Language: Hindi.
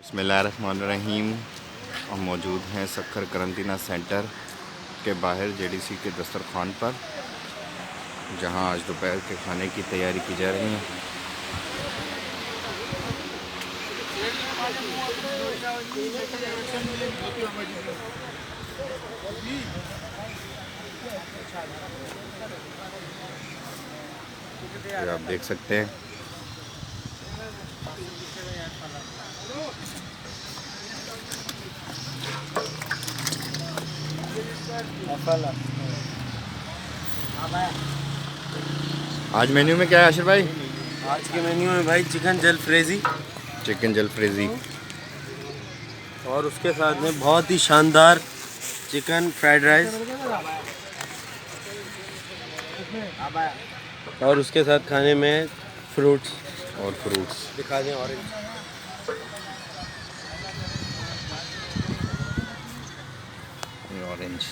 बिस्मिल्लाहिर्रहमानिर्रहीम। हम मौजूद हैं सक्खर करंतना सेंटर के बाहर जेडीसी के दस्तरखान पर, जहां आज दोपहर के खाने की तैयारी की जा रही है। ये आप देख सकते हैं। आज मेन्यू में क्या है आशिर भाई? आज के मेन्यू में भाई चिकन जलफ्रेजी, चिकन जलफ्रेजी और उसके साथ में बहुत ही शानदार चिकन फ्राइड राइस, और उसके साथ खाने में फ्रूट्स और फ्रूट्स। दिखा दें। Orange orange